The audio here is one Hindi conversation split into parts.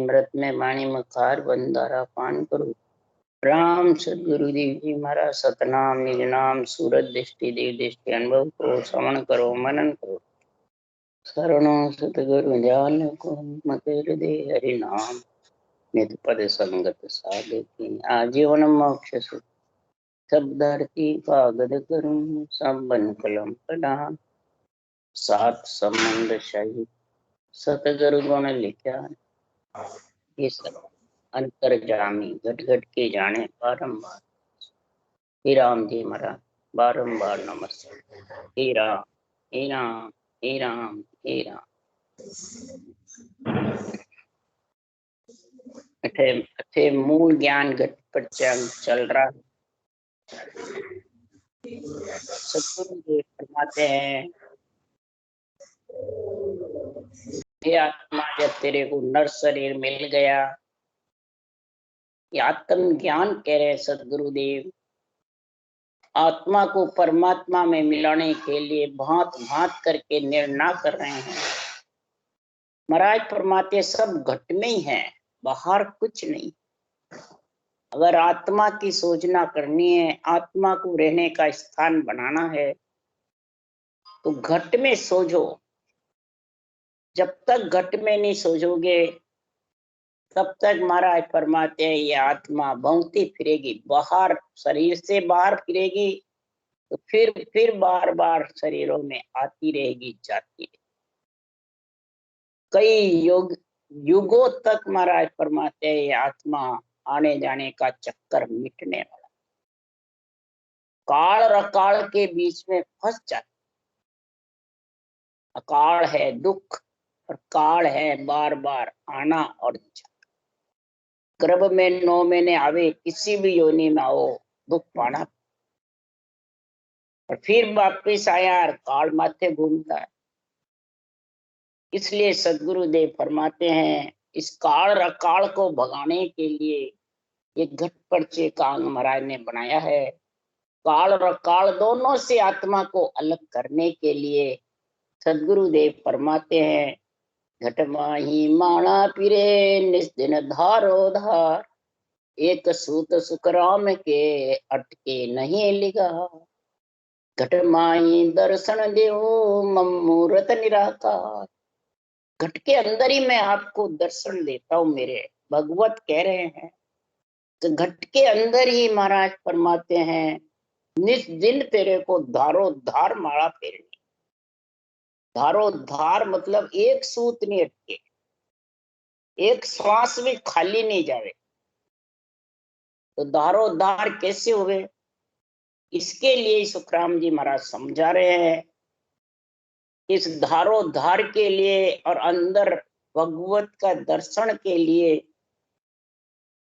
मृत में वाणी मखार बंदारा पान करो। राम सदगुरुदेव जी महाराज सतनाम निज नाम सूरत दृष्टि देव दृष्टि अनुभव करो, श्रवण करो, मनन करो। शरणो सतगुरु ध्यान को मत हृदय हरि नाम नित पद संगत साधकी आजीवन मोक्ष सुख। शब्दार्थी कागद करूं संबन कलम पढ़ा। सात संबंध सहित सतगुरु गुण लिखा। ये सब अंतर्जामी घट घट के जाने बारंबार। हे राम जी महाराज बारंबार नमस्ते। हे राम हे राम हे राम हे राम। अथे मूल ज्ञान घट पर चल रहा है। सतगुरु जी फरमाते हैं, हे आत्मा जब तेरे को नर शरीर मिल गया, ये आत्म ज्ञान कह रहे सतगुरुदेव। आत्मा को परमात्मा में मिलाने के लिए भांत भांत करके निर्णय कर रहे हैं। महाराज फरमाते सब घट में ही है, बाहर कुछ नहीं। अगर आत्मा की सोचना करनी है, आत्मा को रहने का स्थान बनाना है, तो घट में सोचो। जब तक घट में नहीं सोचोगे तब तक महाराज फरमाते हैं ये आत्मा भौंकती फिरेगी, बाहर शरीर से बाहर फिरेगी, तो फिर बार बार शरीरों में आती रहेगी, जाती रहेगी। कई युगों तक महाराज फरमाते हैं ये आत्मा आने जाने का चक्कर मिटने वाला। काल और अकाल के बीच में फंस जाती। अकाल है दुख और काल है बार बार आना और जाना। गर्भ में 9 महीने आवे, किसी भी योनि में आओ, दुख पाना, और फिर वापिस आया, काल माथे घूमता है। इसलिए सदगुरुदेव फरमाते हैं इस काल और अकाल को भगाने के लिए ये घट पर्चे का महाराज ने बनाया है। काल और अकाल दोनों से आत्मा को अलग करने के लिए सदगुरुदेव फरमाते हैं, घट माही माणा पिरे निस्दिन धारो धार, एक सूत सुखराम के अटके नहीं लिगा। घट माही दर्शन देव ममूर्त निराकार। घट के अंदर ही मैं आपको दर्शन देता हूँ, मेरे भगवत कह रहे हैं। तो घट के अंदर ही महाराज फरमाते हैं निस दिन तेरे को धारो धार माला फेरनी। धारो धार मतलब एक सूत नहीं अटके, एक श्वास भी खाली नहीं जावे। तो धारो धार कैसे हुए, इसके लिए सुखराम जी महाराज समझा रहे हैं। इस धारो धार के लिए और अंदर भगवत का दर्शन के लिए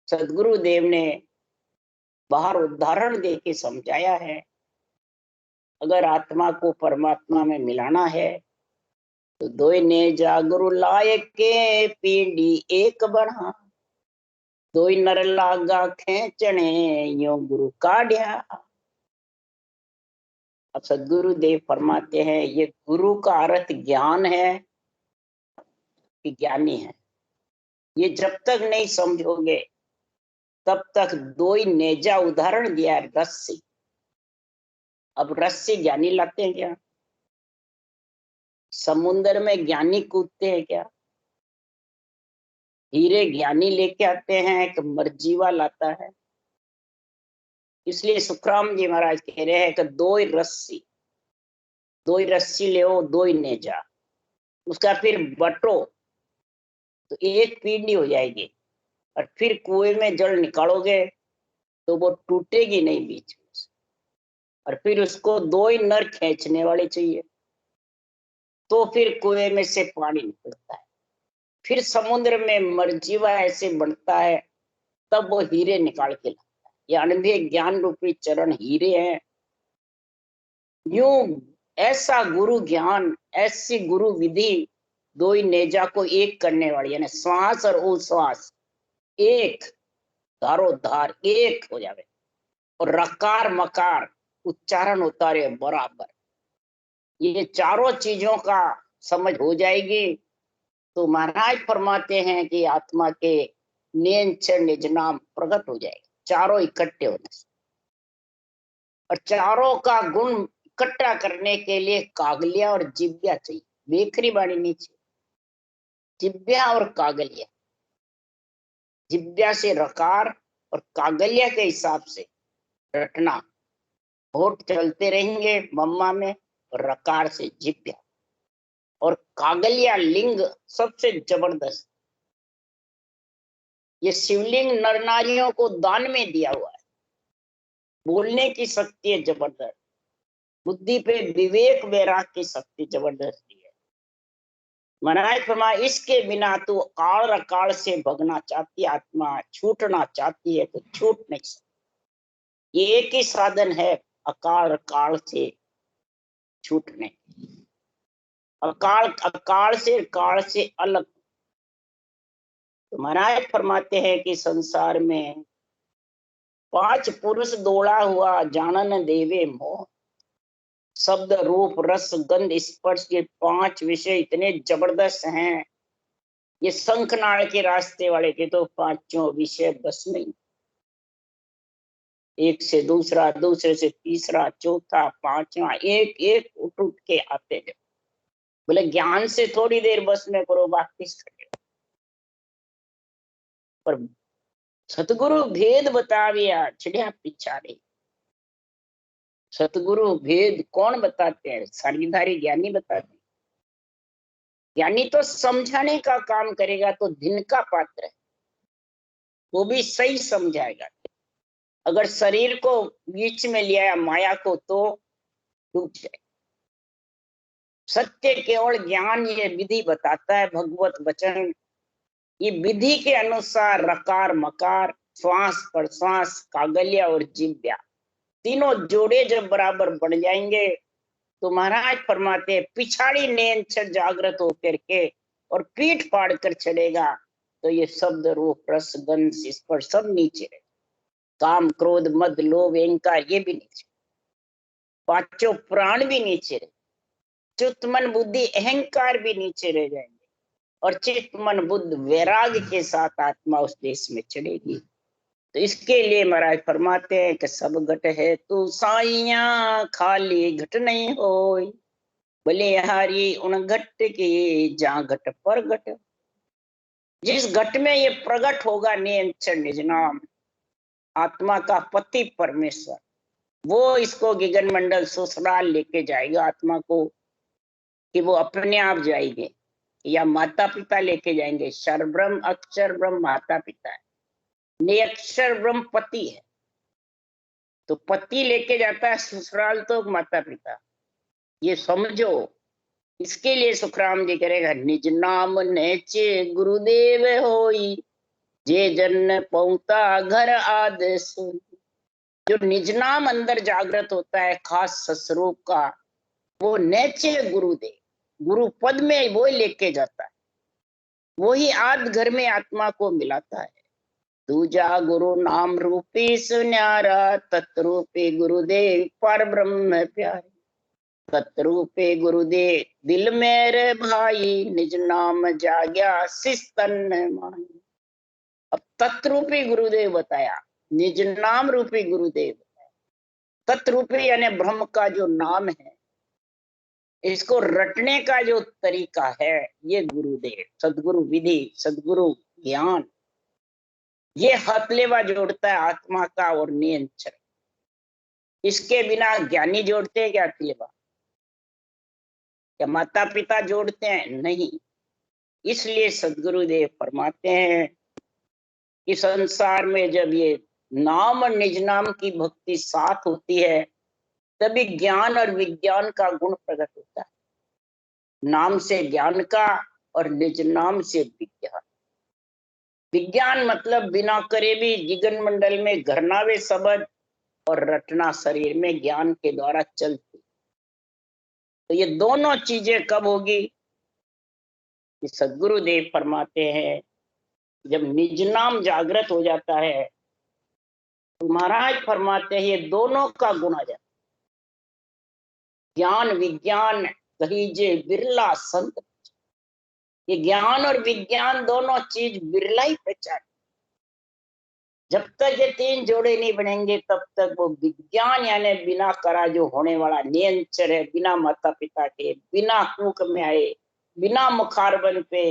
सदगुरुदेव ने बाहर उदाहरण दे के समझाया है। अगर आत्मा को परमात्मा में मिलाना है तो दो ने जागुरु लायक के पीढ़ी एक बना, दो नर लागा खेचने यो गुरु काढ़िया। अब सदगुरुदेव फरमाते हैं ये गुरु का अर्थ ज्ञान है कि ज्ञानी है, ये जब तक नहीं समझोगे तब तक दो ही नेजा उदाहरण दिया है, रस्सी। अब रस्सी ज्ञानी लाते हैं क्या? समुन्द्र में ज्ञानी कूदते हैं क्या? हीरे ज्ञानी लेके आते हैं कि मर्जीवा लाता है? इसलिए सुखराम जी महाराज कह रहे हैं कि दो ही रस्सी ले, दो ही नेजा, उसका फिर बटो तो एक पीढ़ी हो जाएगी, और फिर कुएं में जल निकालोगे तो वो टूटेगी नहीं बीच में से। और फिर उसको दो ही नर खींचने वाले चाहिए, तो फिर कुएं में से पानी निकलता है। फिर समुद्र में मरजीवा ऐसे बनता है, तब वो हीरे निकाल के लाता है। ये अनंधे ज्ञान रूपी चरण हीरे हैं। यूं ऐसा गुरु ज्ञान, ऐसी गुरु विधि दो ही नेजा को एक करने वाली, यानी श्वास और उश्वास एक, धारो धार एक हो जावे, और रकार मकार उच्चारण होता रहे बराबर। ये चारों चीजों का समझ हो जाएगी तो महाराज फरमाते हैं कि आत्मा के नियन निज नाम प्रकट हो जाएगा चारों इकट्ठे होने से। और चारों का गुण इकट्ठा करने के लिए कागलिया और जिव्या चाहिए, बेखरी बाणी नहीं चाहिए। जिव्या और कागलिया, जिव्या से रकार और कागलिया के हिसाब से रटना, होठ चलते रहेंगे मम्मा में, और रकार से जिव्या। और कागलिया लिंग सबसे जबरदस्त, ये शिवलिंग नर नारियों को दान में दिया हुआ है। बोलने की शक्ति है जबरदस्त, बुद्धि पे विवेक वैराग की शक्ति जबरदस्त है। महाराज फरमाए इसके बिना तो काल अकाल से भगना चाहती आत्मा, छूटना चाहती है तो छूट नहीं सकती। ये एक ही साधन है अकाल काल से छूटने, अकाल अकाल से काल से अलग। तो महाराज फरमाते हैं कि संसार में 5 पुरुष दौड़ा हुआ जानन देवे मोह, शब्द रूप रस गंध स्पर्श के 5 विषय इतने जबरदस्त हैं। ये शंखनाड़ के रास्ते वाले के तो 5 विषय बस नहीं, एक से दूसरा, दूसरे से तीसरा, चौथा, पांचवा, एक एक उठ उठ के आते हैं। बोले ज्ञान से थोड़ी देर बस में करो, बाकी पर सतगुरु भेद बताविया छिड़िया पिछाड़े। सतगुरु भेद कौन बताते हैं? सारीधारी ज्ञानी बताते हैं। ज्ञानी तो समझाने का काम करेगा, तो दिन का पात्र है, वो भी सही समझाएगा। अगर शरीर को बीच में लिया माया को तो डूब जाए। सत्य केवल ज्ञान ये विधि बताता है, भगवत वचन। ये विधि के अनुसार रकार मकार, श्वास प्रश्वास, कागलिया और जिव्या तीनों जोड़े जब बराबर बढ़ जाएंगे तो महाराज फरमाते हैं पिछाड़ी नैन जागृत होकर के और पीठ फाड़ कर चढ़ेगा तो ये शब्द रूप रस गंध स्पर्श सब नीचे रहे। काम क्रोध मद लोभ अहंकार ये भी नीचे, 5 प्राण भी नीचे रहे, चित्त मन बुद्धि अहंकार भी नीचे रह जाएंगे, और चित्त मन बुद्ध वैराग्य के साथ आत्मा उस देश में चढ़ेगी। तो इसके लिए महाराज फरमाते हैं कि सब घट है तू साइया, खाली घट नहीं होई, बलिहारी उन घट के जहां घट पर घट। जिस घट में ये प्रकट होगा नियंत्रण निज नाम, आत्मा का पति परमेश्वर, वो इसको गगन मंडल ससुराल लेके जाएगा आत्मा को, कि वो अपने आप जाएंगे या माता पिता लेके जाएंगे। क्षर ब्रह्म अक्षर ब्रह्म माता पिता है, निरक्षर ब्रह्म पति है, तो पति लेके जाता है ससुराल तो माता पिता, ये समझो। इसके लिए सुखराम जी करेगा निज नाम नेचे गुरुदेव होई, जे जन पहुंता घर आदेश। जो निज नाम अंदर जागृत होता है खास सस्वरूप का, वो नेचे गुरुदेव, गुरु पद में वो लेके जाता है, वही आद घर में आत्मा को मिलाता है। दूजा गुरु नाम रूपी सुन्यारा, तत्रूपी गुरुदेव पर ब्रह्म प्यारे। तत्रूपे गुरुदेव दिल मेरे भाई, निज नाम जाग्या शिस्तन माई। अब तत्रूपी गुरुदेव बताया, निज नाम रूपी गुरुदेव बताया। तत्रूपी यानी ब्रह्म का जो नाम है, इसको रटने का जो तरीका है, ये गुरुदेव सदगुरु विधि, सदगुरु ज्ञान, ये हथलेवा जोड़ता है आत्मा का और नियंत्रण। इसके बिना ज्ञानी जोड़ते हैं क्या हथलेवा? क्या माता पिता जोड़ते हैं? नहीं। इसलिए सदगुरुदेव फरमाते हैं कि संसार में जब ये नाम और निज नाम की भक्ति साथ होती है, तभी ज्ञान और विज्ञान का गुण प्रकट होता है। नाम से ज्ञान का और निज नाम से विज्ञान। विज्ञान मतलब बिना करे भी जीवन मंडल में घरनावे शब्द और रटना शरीर में ज्ञान के द्वारा चलती। तो ये दोनों चीजें कब होगी? कि सदगुरुदेव फरमाते हैं जब निज नाम जागृत हो जाता है तो महाराज फरमाते हैं ये दोनों का गुण आ जाता है। ज्ञान विज्ञान कहीजे बिरला संत, ये ज्ञान और विज्ञान दोनों चीज बिरला ही पहचान। जब तक ये तीन जोड़े नहीं बनेंगे तब तक वो विज्ञान यानी बिना करा जो होने वाला नियंचर है, बिना माता पिता के, बिना कुक में आए, बिना मुखारबन पे,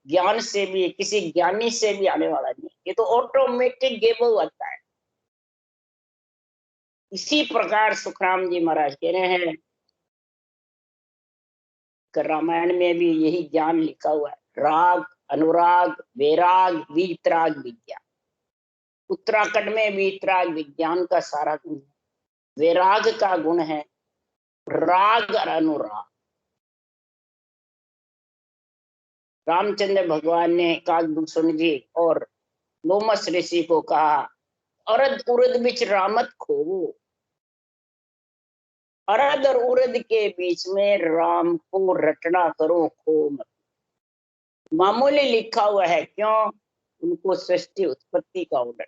ज्ञान से भी, किसी ज्ञानी से भी आने वाला नहीं। ये तो ऑटोमेटिक गेबो आता है। इसी प्रकार सुखराम जी महाराज कह रहे हैं कि रामायण में भी यही ज्ञान लिखा हुआ है। राग, अनुराग, वैराग, वीतराग, विज्ञान। उत्तराखंड में वीतराग विज्ञान का सारा गुण है, वैराग का गुण है, राग और अनुराग। रामचंद्र भगवान ने काकभूषण जी और लोमस ऋषि को कहा, अरद उरद बिच रामत खोवो। अरद और उरद के बीच में राम को रटना करो, खो मत। मामूली लिखा हुआ है, क्यों? उनको सृष्टि उत्पत्ति का ऑर्डर,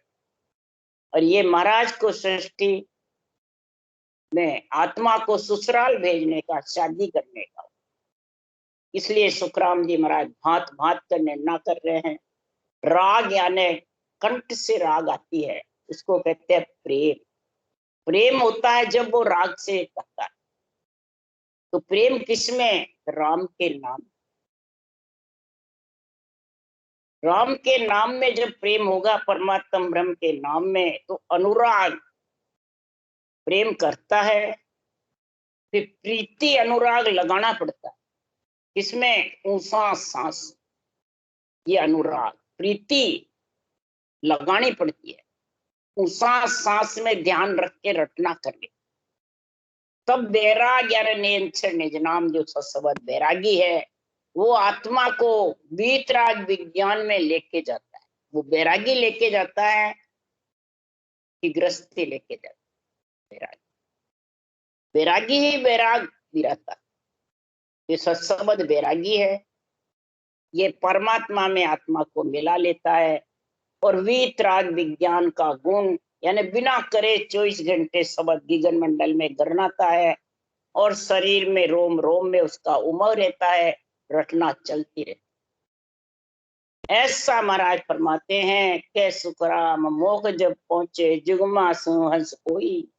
और ये महाराज को सृष्टि में आत्मा को ससुराल भेजने का, शादी करने का। इसलिए सुखराम जी महाराज भांत भांत कर निर्णय कर रहे हैं। राग यानी कंठ से राग आती है, उसको कहते हैं प्रेम। प्रेम होता है जब वो राग से कहता है। तो प्रेम किसमें? राम के नाम। राम के नाम में जब प्रेम होगा, परमात्म ब्रह्म के नाम में, तो अनुराग प्रेम करता है। फिर प्रीति अनुराग लगाना पड़ता है। किसमें? ऊंसा सांस। ये अनुराग प्रीति लगानी पड़ती है, ऊंसा सांस में ध्यान रख के रटना करके। तब बैराग यानी नियंत्रण निज नाम, जो सशब्द बैरागी है, वो आत्मा को वीतराग विज्ञान में लेके जाता है। वो बैरागी लेके जाता है कि गृहस्थी लेके जाता है। बैरागी बैरागी ही बैराग दिलाता है। ये सशब्द बैरागी है, ये परमात्मा में आत्मा को मिला लेता है। और वीतराग विज्ञान का गुण यानी बिना करे 24 घंटे शब्द गगन मंडल में गरनाता है, और शरीर में रोम रोम में उसका उमंग रहता है, रटना चलती रहती। ऐसा महाराज फरमाते हैं कि सुखराम मोख जब पहुंचे जुगमा सुहंस कोई,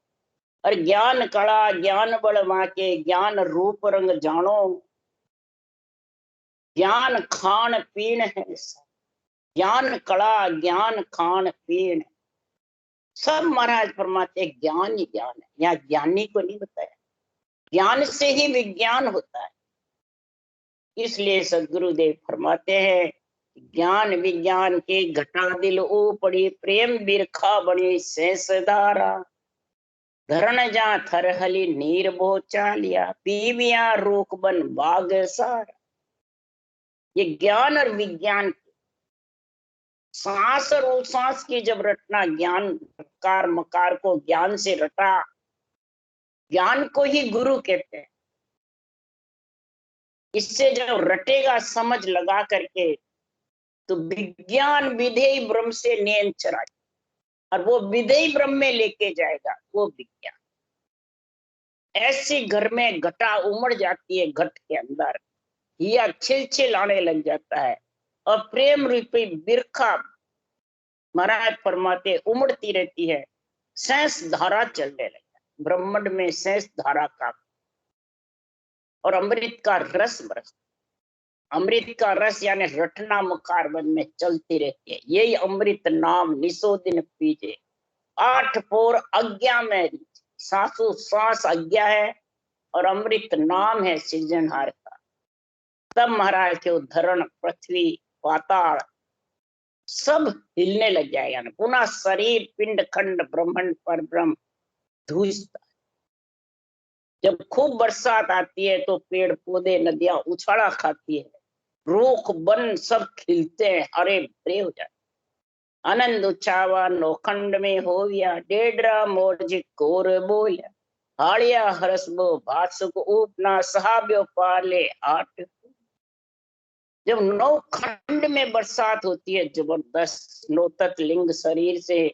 और ज्ञान कड़ा ज्ञान बड़ माके, ज्ञान रूप रंग जानो। ज्ञान खान पीन है, ज्ञान कड़ा ज्ञान खान पीन, सब महाराज फरमाते ज्ञान ही ज्ञान है। यहाँ ज्ञानी को नहीं बताया, ज्ञान से ही विज्ञान होता है। इसलिए सदगुरुदेव फरमाते हैं, ज्ञान विज्ञान के घटा दिल ओ पड़ी, प्रेम बिरखा बड़ी शेष धारा। धरण जा थर हली नीर बोचा लिया, पीविया रोक बन बाग सारा। ये ज्ञान और विज्ञान, सांस और उच्छ्वास की जब रटना, ज्ञान कार मकार को ज्ञान से रटा, ज्ञान को ही गुरु कहते हैं। इससे जब रटेगा समझ लगा करके, तो विज्ञान विधेय ब्रह्म से नियंत्रण, और वो विधेय ब्रह्म में लेके जाएगा वो विज्ञान। ऐसी घर में घटा उमड़ जाती है, घट के अंदर या छिलछिल आने लग जाता है, और प्रेम रूपी बिरखा महाराज फरमाते उमड़ती रहती है, शेष धारा चलने लगता है। ब्रह्मांड में शेष धारा का, और अमृत का रस बरस, अमृत का रस यानी रटना मुखारबंद में चलती रहती है। यही अमृत नाम निसो दिन पीजे, 8 पोर अज्ञा में, सांसों सांस अज्ञा है, और अमृत नाम है सृजनहार का। तब महाराज के उद्धरण पृथ्वी पाताल सब हिलने लग जाएगा ना, पुनः शरीर पिंड खंड ब्रह्मांड पर ब्रह्म धूसता। जब खूब बरसात आती है तो पेड़ पौधे नदियां उछाला खाती है, रूख वन सब खिलते हैं, हरे भरे हो जाते। आनंद उछावा नौखंड में होविया, डेडरा मोरजी कोर बोलिया, हाड़िया हरसबो भासुक उपना, सहाब्यो पाले आठ। जब नौ खंड में बरसात होती है जबरदस्त, नौतत लिंग शरीर से,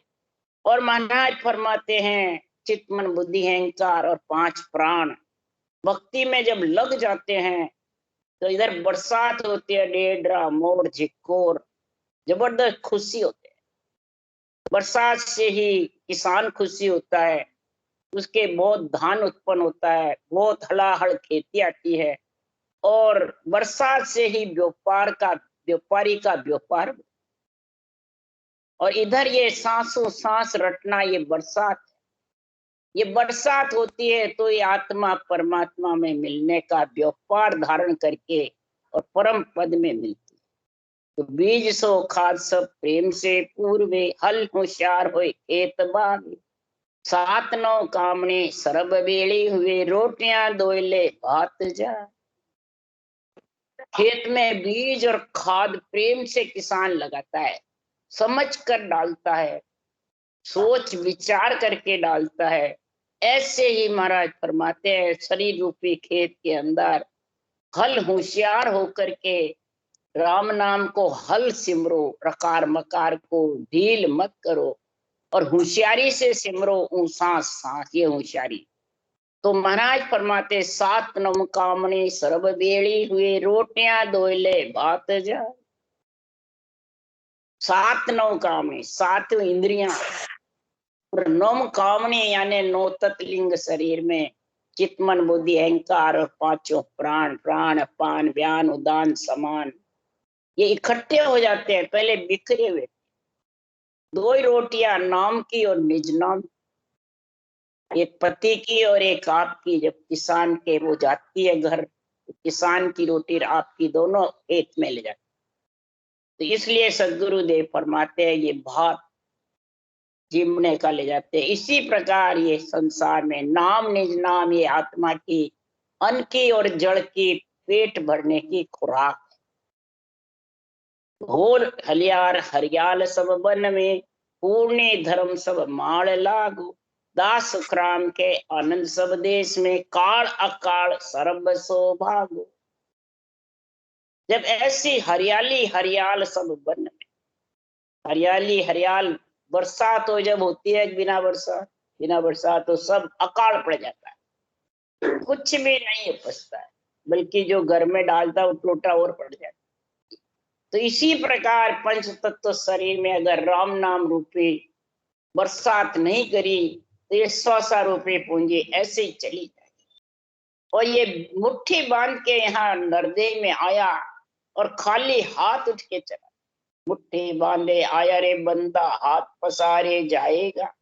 और महाराज फरमाते हैं चित्त मन बुद्धि अहंकार और 5 प्राण भक्ति में जब लग जाते हैं, तो इधर बरसात होती है, डेडरा मोर झिकोर, जबरदस्त खुशी होती है। बरसात से ही किसान खुशी होता है, उसके बहुत धान उत्पन्न होता है, बहुत हलाहल खेती आती है, और बरसात से ही व्यापारी का व्यापार। और इधर ये सांसों सांस रटना, ये बरसात होती है तो ये आत्मा परमात्मा में मिलने का व्यापार धारण करके और परम पद में मिलती है। तो बीज सो खाद सब प्रेम से पूर्वे, हल होशियार होए खेत बाग, सात नौ कामने सरब बेड़ी हुए, रोटियां दोयले भात जा। खेत में बीज और खाद प्रेम से किसान लगाता है, समझ कर डालता है, सोच विचार करके डालता है। ऐसे ही महाराज फरमाते हैं, शरीर रूपी खेत के अंदर हल होशियार होकर के राम नाम को हल सिमरो, रकार मकार को ढील मत करो, और होशियारी से सिमरो, सांस सांस ये होशियारी। तो महाराज फरमाते, सात नम कामने सर्व बेड़ी हुए, रोटियां दोयले भात जा। सात नौ कामने, सात इंद्रियां, और नौम कामने यानी नौ तत्लिंग शरीर में चित्त मन बुद्धि अहंकार और पांचों प्राण, प्राण अपान व्यान उदान समान, ये इकट्ठे हो जाते हैं। पहले बिखरे हुए, दो ही रोटियां, नाम की और निज नाम, एक पति की और एक आपकी। जब किसान के वो जाती है घर, किसान की रोटी आपकी दोनों एक में ले जाती। तो इसलिए सदगुरुदेव फरमाते हैं, ये भात जिमने का ले जाते हैं। इसी प्रकार ये संसार में नाम निज नाम, ये आत्मा की अन्न की और जड़ की पेट भरने की खुराक। घोर हलियार हरियाल सब वन में, पूर्णे धर्म सब माड़ लागू, दास सुखराम के आनंद सब देश में, काल अकाल सर्व सौभाग्य। जब ऐसी हरियाली हरियाल सब वन में, हरियाली हरियाल, बरसात हो जब होती है, बिना बरसात तो सब अकाल पड़ जाता है, कुछ भी नहीं उपजता है, बल्कि जो घर में डालता है वो टोटा और पड़ जाता है। तो इसी प्रकार पंच तत्व शरीर में अगर राम नाम रूपी बरसात नहीं करी, तो ये 100 रुपये पूंजी ऐसे ही चली जाएगी। और ये मुट्ठी बांध के यहाँ नरदेह में आया और खाली हाथ उठ के चला। मुट्ठी बांधे आया रे बंदा, हाथ पसारे जाएगा,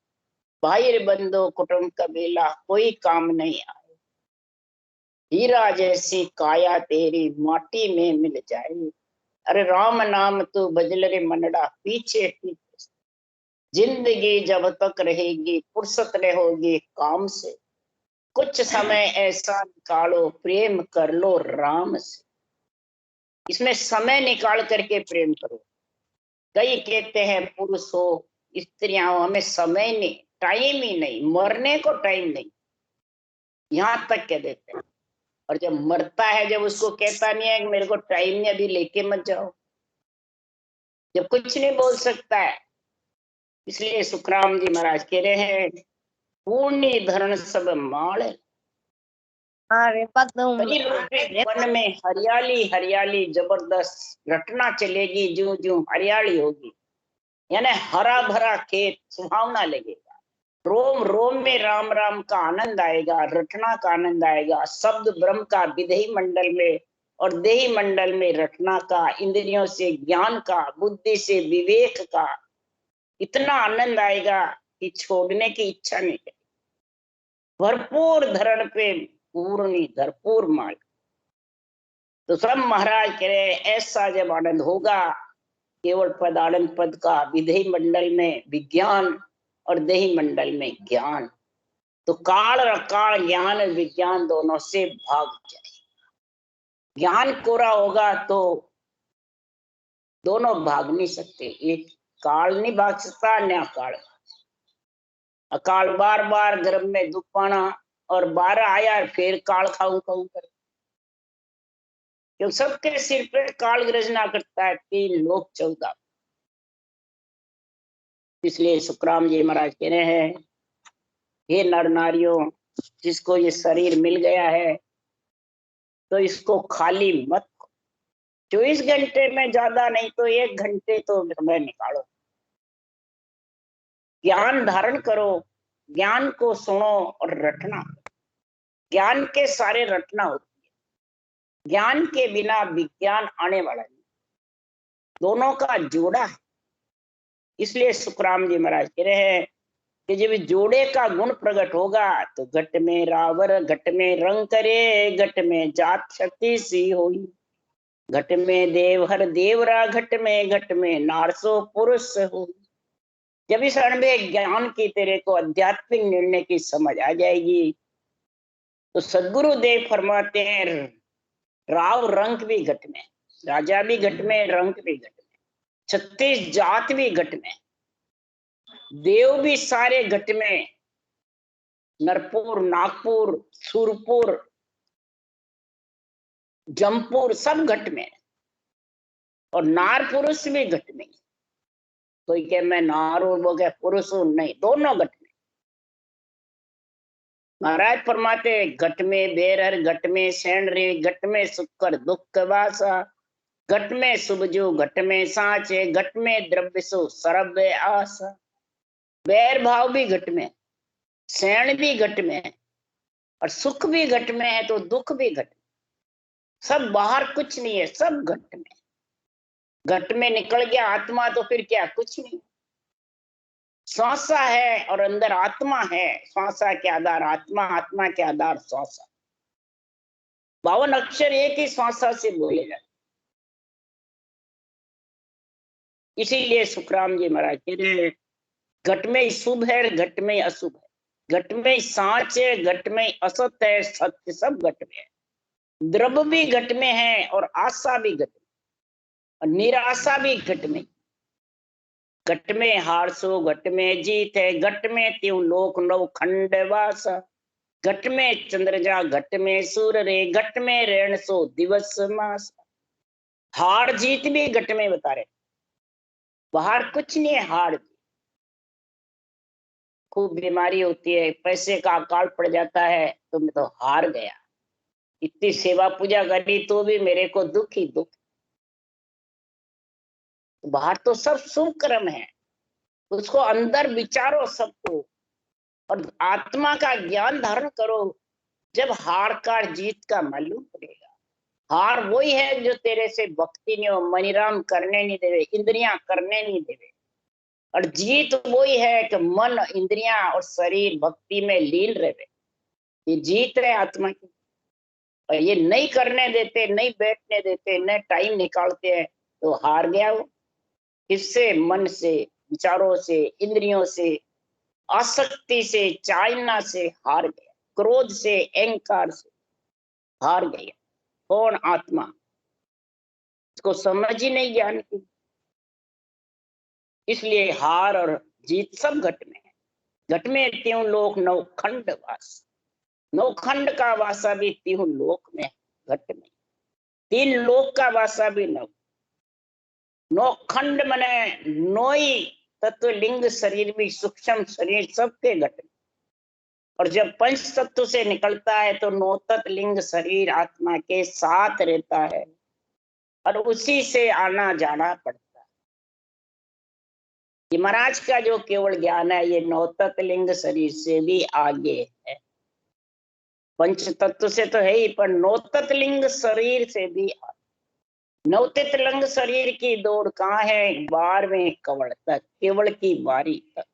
भाई रे बंदो कुटुंब कबीला, कोई काम नहीं आए, हीरा जैसी काया तेरी माटी में मिल जाएगी। अरे राम नाम तू बजल रे मनड़ा, पीछे पीछे जिंदगी जब तक रहेगी, फुर्सत रहोगी काम से, कुछ समय ऐसा निकालो, प्रेम कर लो राम से। इसमें समय निकाल करके प्रेम करो। कई कहते हैं पुरुष हो स्त्रियां हो, हमें समय नहीं, टाइम ही नहीं, मरने को टाइम नहीं, यहां तक कह देते हैं। और जब मरता है, जब उसको कहता नहीं है कि मेरे को टाइम नहीं, अभी लेके मत जाओ, जब कुछ नहीं बोल सकता है। इसलिए सुखराम जी महाराज कह रहे हैं, पूर्णी धरण सब माल, वन में हरियाली हरियाली जबरदस्त रटना चलेगी, जो जो हरियाली होगी, यानी हरा भरा खेत सुहावना लगेगा, रोम रोम में राम राम का आनंद आएगा, रटना का आनंद आएगा, शब्द ब्रह्म का विदेही मंडल में और देही मंडल में रटना का, इंद्रियों से ज्ञान का, बुद्धि से विवेक का इतना आनंद आएगा कि छोड़ने की इच्छा नहीं करेगी। भरपूर धरण पे पूर्णी भरपूर माल। तो सब महाराज कह रहे ऐसा जब आनंद होगा, केवल पद आनंद पद का, विधेय मंडल में विज्ञान और देही मंडल में ज्ञान, तो काल और अकाल ज्ञान विज्ञान दोनों से भाग जाएगा। ज्ञान कोरा होगा तो दोनों भाग नहीं सकते, एक काल नहीं भाग सकता न अकाल। अकाल बार बार गर्भ में दुख पाना और 12 आया फिर काल खाऊ खाऊ कर, क्योंकि सबके सिर पे काल गर्जना करता है, 3 लोक 14। इसलिए सुखराम जी महाराज कह रहे हैं, हे नर नारियों, जिसको ये शरीर मिल गया है, तो इसको खाली मत। 24 घंटे में ज्यादा नहीं तो 1 घंटे तो समय निकालो, ज्ञान धारण करो, ज्ञान को सुनो और रटना। ज्ञान के सारे रटना होती है, ज्ञान के बिना विज्ञान आने वाला नहीं, दोनों का जोड़ा है। इसलिए सुखराम जी महाराज कह रहे हैं कि जब जोड़े का गुण प्रकट होगा तो घट में रावर घट में रंग करे, घट में जात शक्ति सी होई, घट में देव हर देवरा, घट में नारसो पुरुष हो। जब इस अणबे ज्ञान की तेरे को आध्यात्मिक निर्णय की समझ आ जाएगी तो सदगुरु देव फरमाते हैं राव रंग भी घट में, राजा भी घट में, रंग भी घट में, 36 जात भी घट में, देव भी सारे घट में, नरपुर नागपुर सुरपुर जमपुर सब घट में, और नार पुरुष भी घट में। कोई कहे मैं नार हूं, वो कहे पुरुष हूं, नहीं, दोनों घट में। महाराज फरमाते घट में बेरहर, घट में सैन रे, घट में सुकर दुख वासा, घट में सुबजो, घट में सांचे, घट में द्रव्य सो सरब आशा। बैर भाव भी घट में, सैन भी घट में, और सुख भी घट में है तो दुख भी घट में। सब बाहर कुछ नहीं है, सब घट में। घट में निकल गया आत्मा तो फिर क्या, कुछ नहीं। श्वासा है और अंदर आत्मा है, श्वासा के आधार आत्मा, आत्मा के आधार श्वासा। 52 अक्षर एक ही श्वासा से बोले जाते। इसीलिए सुखराम जी महाराज कह रहे घट में शुभ है, घट में अशुभ है, घट में सांच है, घट में असत है, सत्य सब घट में है। द्रव्य भी घट में है और आशा भी घट में, और निराशा भी घट में। घट में हार सो, घट में जीत है, घट में त्यों लोक नव खंड वास, घट में चंद्रजा, घट में सूर्य, घट में ऋण सो दिवस मास। हार जीत भी घट में बता रहे, बाहर कुछ नहीं है। हार खूब बीमारी होती है, पैसे का अकाल पड़ जाता है तो मैं तो हार गया, इतनी सेवा पूजा करी तो भी मेरे को दुख ही दुख। बाहर तो सब शुभ कर्म है, उसको अंदर विचारो सबको, और आत्मा का ज्ञान धारण करो। जब हार का जीत का मालूम पड़ेगा। हार वही है जो तेरे से भक्ति नहीं हो, मनीराम करने नहीं देवे, इंद्रियां करने नहीं देवे, और जीत वही है कि मन इंद्रियां और शरीर भक्ति में लीन रहे। ये जीत है आत्मा की। और ये नहीं करने देते, नहीं बैठने देते, न टाइम निकालते हैं, तो हार गया वो। किससे? मन से, विचारों से, इंद्रियों से, आसक्ति से, चालना से हार गया, क्रोध से, अहंकार से हार गया। कौन? आत्मा। इसको समझ ही नहीं ज्ञान की। इसलिए हार और जीत सब घट में है। घट में त्यों लोक नवखंड वास, नवखंड का वासा भी त्यों लोक में, घट में 3 लोक का वासा भी नौखंड मने नोई तत्व लिंग शरीर भी, सूक्ष्म शरीर सबके घट में। और जब पंच तत्व से निकलता है तो 9 तत्व लिंग शरीर आत्मा के साथ रहता है, और उसी से आना जाना पड़ता है। ये महाराज का जो केवल ज्ञान है, ये 9 तत्व लिंग शरीर से भी आगे है। पंच तत्व से तो है ही, पर 9 तत्व लिंग शरीर से भी आगे। 9 तत्व लिंग शरीर की दौड़ कहाँ है? 12वें कवल तक, केवल की बारी तक।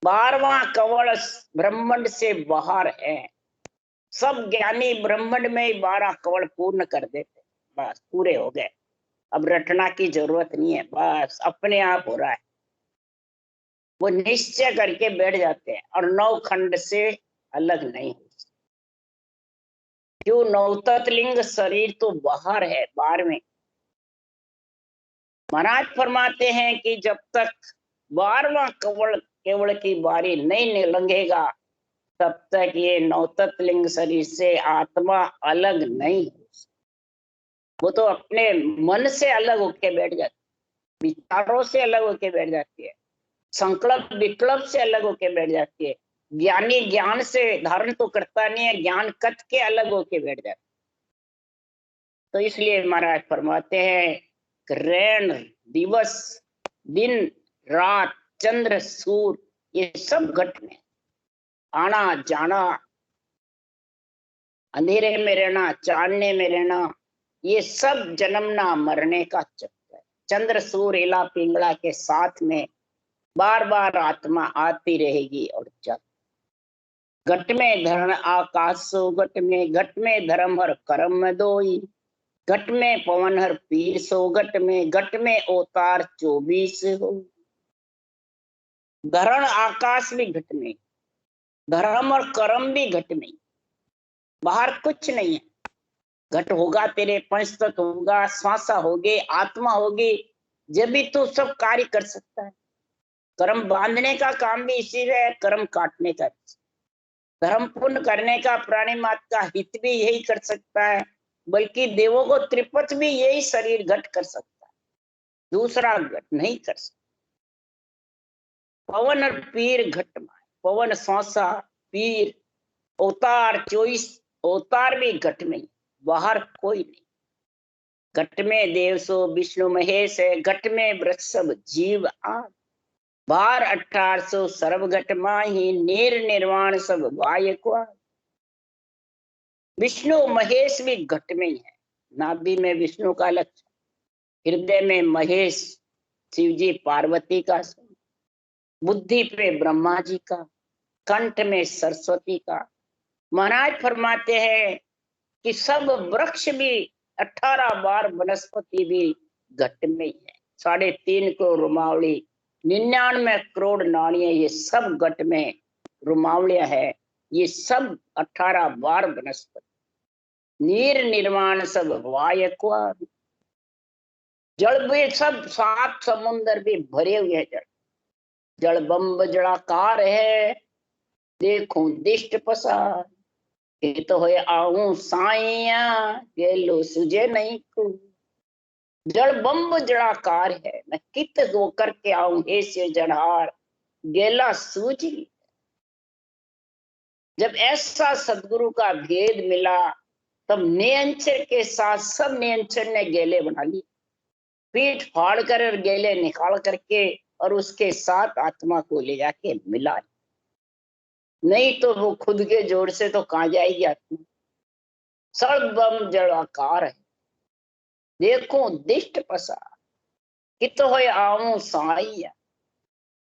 12वां कवल ब्रह्मांड से बाहर है। सब ज्ञानी ब्रह्मांड में ही 12 कवल पूर्ण कर देते, बस पूरे हो गए। अब रटना की जरूरत नहीं है, बस अपने आप हो रहा है। वो निश्चय करके बैठ जाते हैं और 9 खंड से अलग नहीं हो। क्यों? 9 तत्व लिंग शरीर तो बाहर है, 12वें। महाराज फरमाते हैं कि जब तक 12वां कवल केवल की बारी नहीं लंघेगा तब तक ये 9 तत्व लिंग शरीर से आत्मा अलग नहीं हो। वो तो अपने मन से अलग होके बैठ जाती, विचारों से अलग होके बैठ जाती है, संकल्प विकल्प से अलग होके बैठ जाती है। ज्ञानी ज्ञान से धारण तो करता नहीं है, ज्ञान कथ के अलग होके बैठ जाता है। तो इसलिए महाराज फरमाते हैं ग्रहण दिवस, दिन रात, चंद्र सूर्य, ये सब घट में, आना जाना, अंधेरे में रहना, चांदने में रहना, ये सब जन्मना मरने का चक्कर है। चंद्र सूर्य इला पिंगला के साथ में बार बार आत्मा आती रहेगी और जब घट में धरण आकाश सो घट में धर्म हर कर्म दोई, घट में पवन हर पीर सो घट में अवतार 24 हो। धरण आकाश भी घट में, धर्म और कर्म भी घट में, बाहर कुछ नहीं है। घट होगा तेरे, पंच तत्व होगा, श्वासा होगे, आत्मा होगी, जब भी तू सब कार्य कर सकता है। कर्म बांधने का काम भी इसी है, कर्म काटने का। धर्म पूर्ण करने का प्राणी मात्र का हित भी यही कर सकता है, बल्कि देवों को त्रिपथ भी यही शरीर घट कर सकता है, दूसरा घट नहीं कर सकता। पवन और पीर घट में, पवन श्वासा, पीर अवतार 24, अवतार भी घट में, बाहर कोई नहीं। घट में देव सो विष्णु महेश है, घट में वृषभ जीव आद, बाहर 1800 सर्व घट माही, निर्वाण सब वायक। विष्णु महेश भी घट में ही है, नाभि में विष्णु का लक्ष्य, हृदय में महेश शिव जी पार्वती का, बुद्धि पे ब्रह्मा जी का, कंठ में सरस्वती का। महाराज फरमाते हैं कि सब वृक्ष भी 18 बार वनस्पति भी घट में ही है। 3.5 करोड़ रुमावली, 99 करोड़ नाड़ियां, ये सब घट में रुमावलियां है, ये सब 18 बार वनस्पति। निर्वाण सब वायक्वा, जल भी सब 7 समुन्द्र भी भरे हुए हैं। जल बम्ब जड़ाकार है, देखो दिष्ट पसार, ये तो है आऊं साइया, गेलो सुझे नहीं को। जल बम्ब जड़ाकार है, मैं कित होकर के आऊं हे से जड़हार, गेला सूझी। जब ऐसा सदगुरु का भेद मिला, तब नियंचर के साथ सब नियंचर ने गेले बना ली, पीठ फाड़ कर और गेले निकाल करके, और उसके साथ आत्मा को ले जाके मिला। नहीं तो वो खुद के जोर से तो कहां जाएगी आत्मा। सर्वम जड़ाकार है, देखो दिष्ट पसा, कित होए आऊं साइया,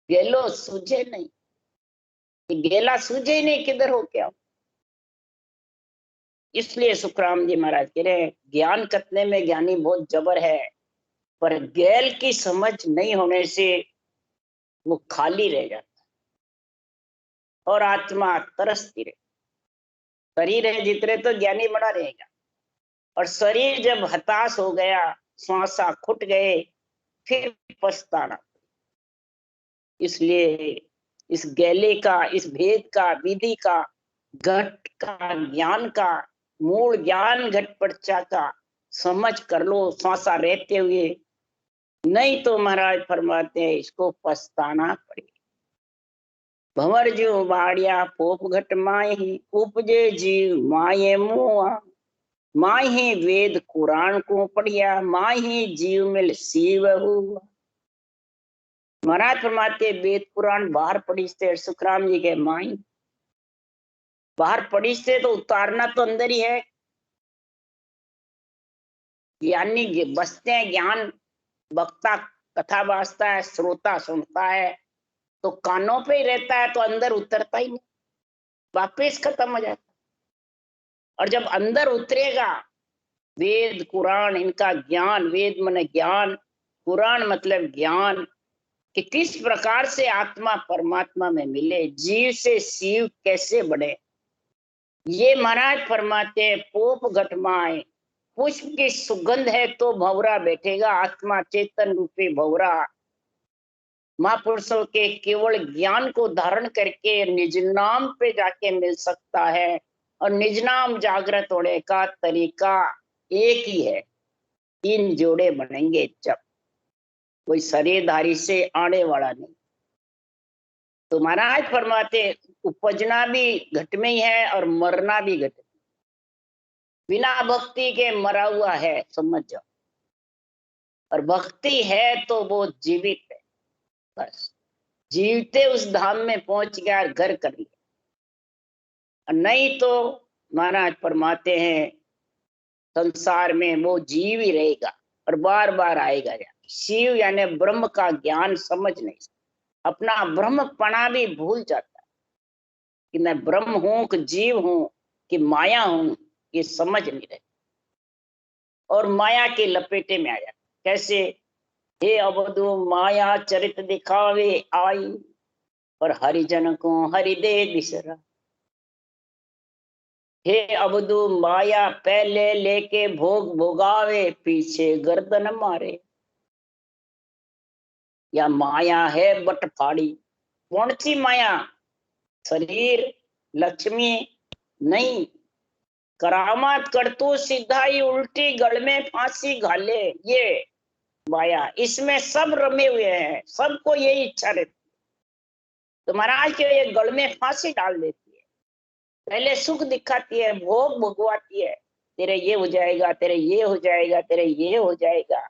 गेलो सूझे नहीं। गेला सूझे ही नहीं, किधर हो क्या। इसलिए सुखराम जी महाराज कह रहे ज्ञान कतने में ज्ञानी बहुत जबर है, पर गैल की समझ नहीं होने से वो खाली रह जाता और आत्मा तरसती रहे। शरीर है जितने तो ज्ञानी बना रहेगा, और शरीर जब हताश हो गया, श्वासा खुट गए, फिर पछताना। इसलिए इस गैले का, इस भेद का, विधि का, घट का, ज्ञान का, मूल ज्ञान घट पर्चा का समझ कर लो श्वासा रहते हुए, नहीं तो महाराज फरमाते हैं इसको पछताना पड़ेगा। भंवर जीव बाड़िया पोप घट माही, उपजे जीव माये मुआ, माही वेद कुरान को पढ़िया, माही जीव मिल शिव हुआ। महाराज फरमाते वेद पुराण बाहर पढ़ी से, सुखराम जी के माई बाहर पढ़ी से तो उतारना तो अंदर ही है। ज्ञानी बसते हैं, ज्ञान वक्ता कथा वाचता है, श्रोता सुनता है, तो कानों पे ही रहता है, तो अंदर उतरता ही नहीं, वापिस खत्म हो जाता। और जब अंदर उतरेगा, वेद कुरान इनका ज्ञान, वेद माने ज्ञान, कुरान मतलब ज्ञान, कि किस प्रकार से आत्मा परमात्मा में मिले, जीव से शिव कैसे बने। ये महाराज फरमाते हैं पोप घटमाए, पुष्प की सुगंध है तो भंवरा बैठेगा, आत्मा चेतन रूपी भंवरा महापुरुषों के केवल ज्ञान को धारण करके निज नाम पे जाके मिल सकता है। और निज नाम जागृत होने का तरीका एक ही है, 3 जोड़े बनेंगे जब, कोई शरीरधारी से आने वाला नहीं। तो महाराज फरमाते उपजना भी घट में ही है और मरना भी घट में। बिना भक्ति के मरा हुआ है, समझ जाओ। और भक्ति है तो वो जीवित है, बस जीवते उस धाम में पहुंच गया और घर कर लिया। नहीं तो महाराज फरमाते हैं संसार में वो जीव ही रहेगा और बार बार आएगा। शिव यानी ब्रह्म का ज्ञान समझ नहीं सकता, अपना ब्रह्मपना भी भूल जाता है कि मैं ब्रह्म हूं कि जीव हूं कि माया हूं, ये समझ नहीं रहे और माया के लपेटे में आ जाता। कैसे? हे अवधु माया चरित दिखावे आई, और हरिजन को हरिदे बिसरा। हे अवधु माया पहले लेके भोग भोगावे, पीछे गर्दन मारे। या माया है बटफाड़ी। कौन सी माया? शरीर, लक्ष्मी नहीं, करामात कर तू सिधाई उल्टी गल में फांसी घाले, ये माया। इसमें सब रमे हुए हैं, सबको यही इच्छा रहती है। तो महाराज के ये गल में फांसी डाल देती है, पहले सुख दिखाती है, भोग भोगवाती है, तेरे ये हो जाएगा, तेरे ये हो जाएगा, तेरे ये हो जाएगा।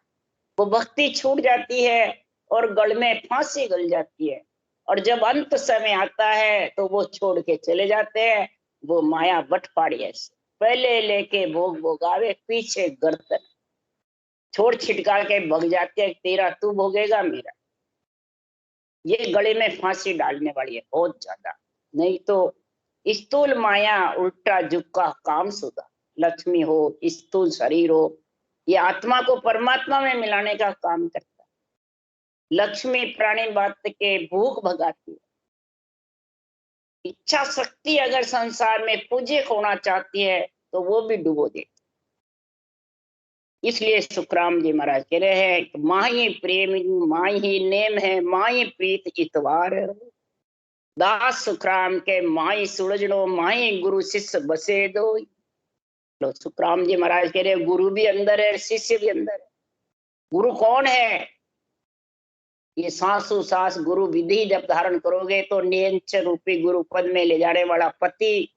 वो भक्ति छूट जाती है और गल में फांसी गल जाती है। और जब अंत समय आता है तो वो छोड़ के चले जाते हैं। वो माया बटफाड़ी ऐसे, पहले लेके भोग भोगावे, पीछे गर्दन, छोड़ छिटका के भग जाते हैं, तेरा तू भोगेगा मेरा। ये गले में फांसी डालने वाली है बहुत ज्यादा। नहीं तो स्थूल माया उल्टा झुका काम सुधा, लक्ष्मी हो, स्थूल शरीर हो, ये आत्मा को परमात्मा में मिलाने का काम करता है। लक्ष्मी प्राणी बात के भूख भगाती है। इच्छा शक्ति अगर संसार में पूज्य होना चाहती है तो वो भी डुबो देती। इसलिए सुखराम जी महाराज कह रहे हैं माही प्रेम माही नेम है, माही प्रीत इतवार। दास सुखराम के माही सुलझनो, माही गुरु शिष्य बसे दो। लो सुखराम जी महाराज कह रहे गुरु भी अंदर है, शिष्य भी अंदर है। गुरु कौन है? ये सांसु सांस गुरु विधि जब धारण करोगे तो नियंच रूपी गुरु पद में ले जाने वाला पति,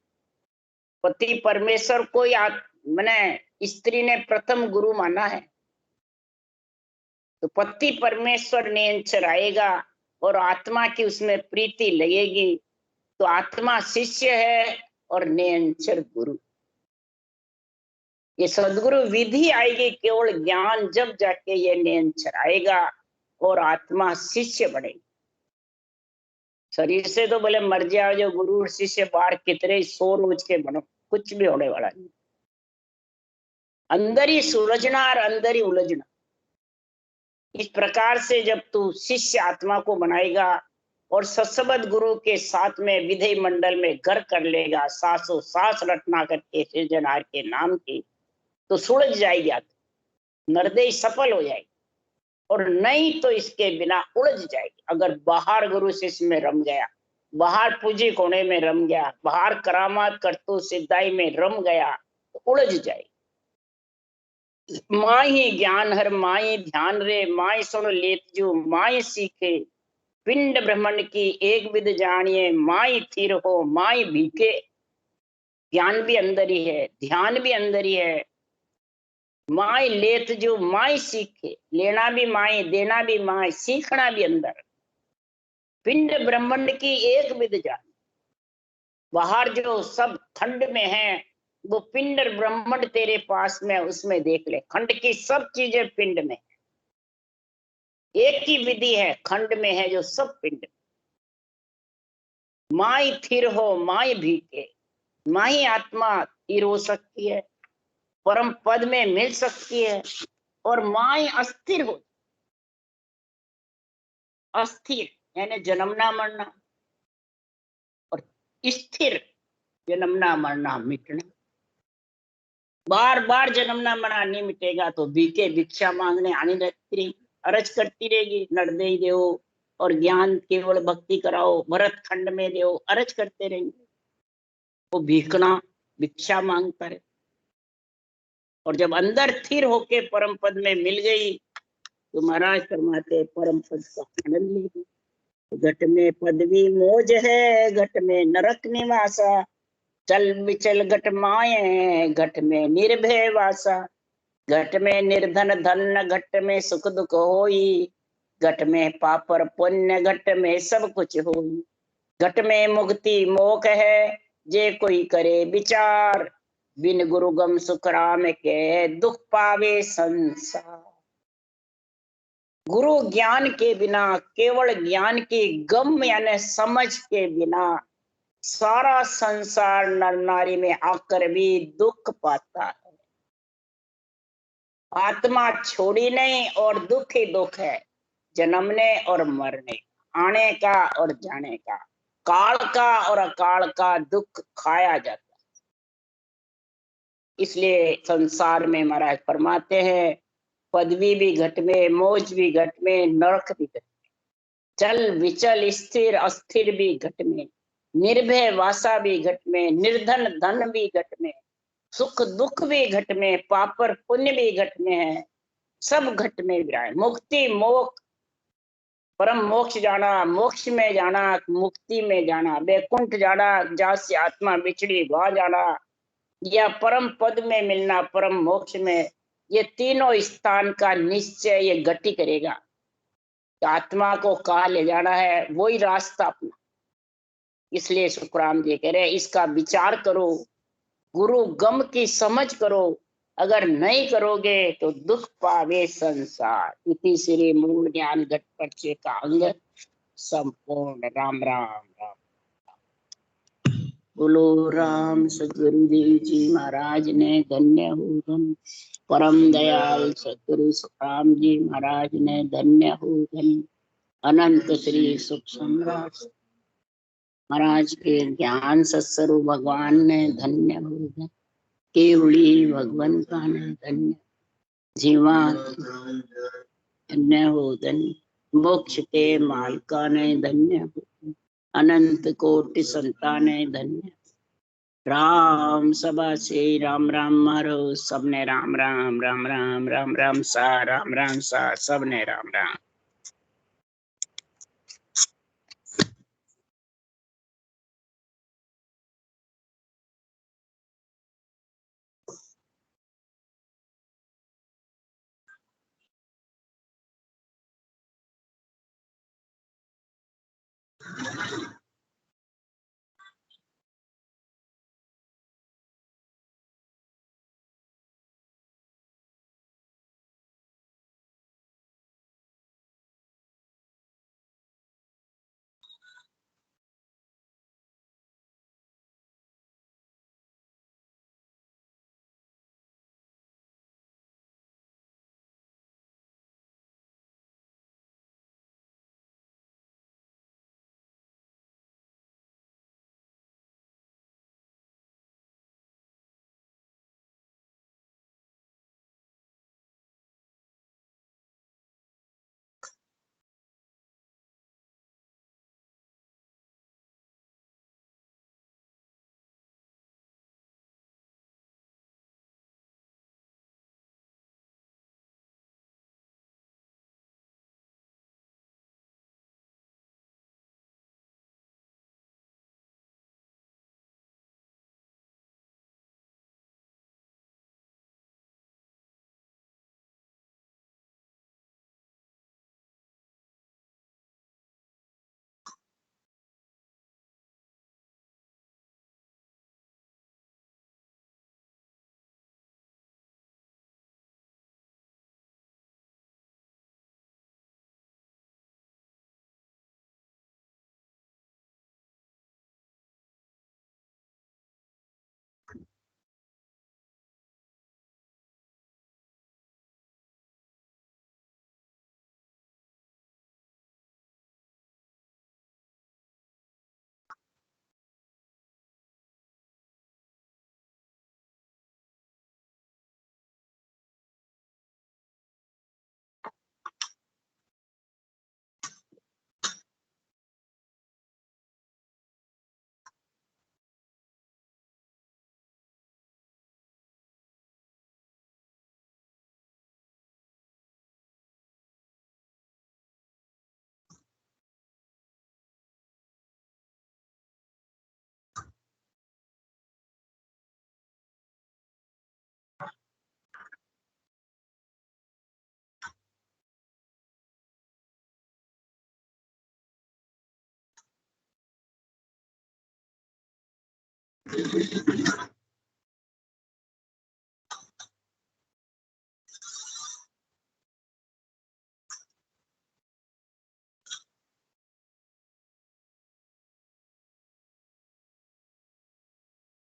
पति परमेश्वर को मैंने स्त्री ने प्रथम गुरु माना है। तो पति परमेश्वर नियंचर आएगा और आत्मा की उसमें प्रीति लगेगी तो आत्मा शिष्य है और नियंचर गुरु। ये सदगुरु विधि आएगी केवल ज्ञान, जब जाके ये नियंचर आएगा और आत्मा शिष्य बनेगी। शरीर से तो बोले मर जाओ, जो गुरु और शिष्य बाहर कितने 100 रोज के बनो, कुछ भी होने वाला नहीं। अंदर ही सुलझना और अंदर ही उलझना। इस प्रकार से जब तू शिष्य आत्मा को बनाएगा और सत्सबद्ध गुरु के साथ में विधि मंडल में घर कर लेगा, सासों सास रटना करके सृजनहार के नाम की, तो सुलझ जाएगी, नरदेह सफल हो जाएगी। और नहीं तो इसके बिना उलझ जाएगी। अगर बाहर गुरु शिष्य में रम गया, बाहर पूजी कोने में रम गया, बाहर करामात करतु सिद्धाई में रम गया तो उलझ जाएगी। माही ज्ञान हर माही ध्यान रे, माही सुन लेत जो माही सीखे, पिंड ब्रह्मांड की एक विद जानिए, माई थिर हो माई भीखे। ज्ञान भी अंदर ही है, ध्यान भी अंदर ही है। माई लेत जो माई सीखे, लेना भी माई, देना भी माई, सीखना भी अंदर। पिंड ब्रह्मांड की एक विद जान, बाहर जो सब खंड में है वो पिंड ब्रह्मांड तेरे पास में, उसमें देख ले। खंड की सब चीजें पिंड में, एक ही विधि है खंड में है जो सब पिंड। माई थिर हो माई भीखे, माही आत्मा स्थिर हो सकती है, परम पद में मिल सकती है, और माई अस्थिर हो, अस्थिर यानी जन्मना मरना, और स्थिर जन्मना मरना मिटना। बार बार जन्मना मरना नहीं मिटेगा तो बीके भिक्षा मांगने आनी रहती रहेगी, अरज करती रहेगी, नरदेही देव और ज्ञान केवल भक्ति कराओ, भरत खंड में देव, अरज करते रहेंगे। वो भीखना भिक्षा मांगता रहे। और जब अंदर स्थिर होके परम पद में मिल गई तो महाराज फरमाते परम पद का आनंद लेगी। घट में पदवी मौज है, घट में नरक निवासा, चल विचल घट माए, घट में निर्भय वासा। घट में निर्धन धन, घट में सुख दुख होई। घट में पापर पुण्य, घट में सब कुछ होई। घट में मुक्ति मोक्ष है, जे कोई करे विचार। बिन गुरु गम सुख राम के, दुख पावे संसार। गुरु ज्ञान के बिना, केवल ज्ञान के गम यानी समझ के बिना, सारा संसार नर नारी में आकर भी दुख पाता है। आत्मा छोड़ी नहीं और दुख ही दुख है, जन्मने और मरने, आने का और जाने का, काल का और अकाल का दुख खाया जाता है। इसलिए संसार में महाराज फरमाते हैं, पदवी भी घट में, मौज भी घट में, नरक भी घट में। चल विचल स्थिर अस्थिर भी घट में, निर्भय वासा भी घट में, निर्धन धन भी घट में, सुख दुख भी घट में, पापर पुण्य भी घट में है, सब घट में विराय। मुक्ति मोक्ष, परम मोक्ष जाना, मोक्ष में जाना, मुक्ति में जाना, वैकुंठ जाना, जहाँ से आत्मा बिछड़ी वहां जाना, या परम पद में मिलना, परम मोक्ष में, ये तीनों स्थान का निश्चय ये गति करेगा। आत्मा को कहाँ ले जाना है, वही रास्ता अपना। इसलिए सुखराम जी कह रहे इसका विचार करो, गुरु गम की समझ करो। अगर नहीं करोगे तो दुख पावे संसार। इति श्री मूल ज्ञान घट परिचय का अंग संपूर्ण। राम राम राम। बोलो राम सदगुरुदेव जी महाराज ने धन्य हो धन। परम दयाल सदगुरु सुखराम जी महाराज ने धन्य हो धन। अनंत श्री सुख सम्राट महाराज के ज्ञान सत्स्वरूप भगवान ने धन्य हो धन। केवली भगवंता ने धन्य। जीवा धन्य हो धन। मोक्ष के मालिका ने धन्य हो। अनंत कोटि संताने धन्य। राम सभा से राम राम मारो, सबने राम राम राम राम राम राम सा, राम राम सा, सबने राम राम।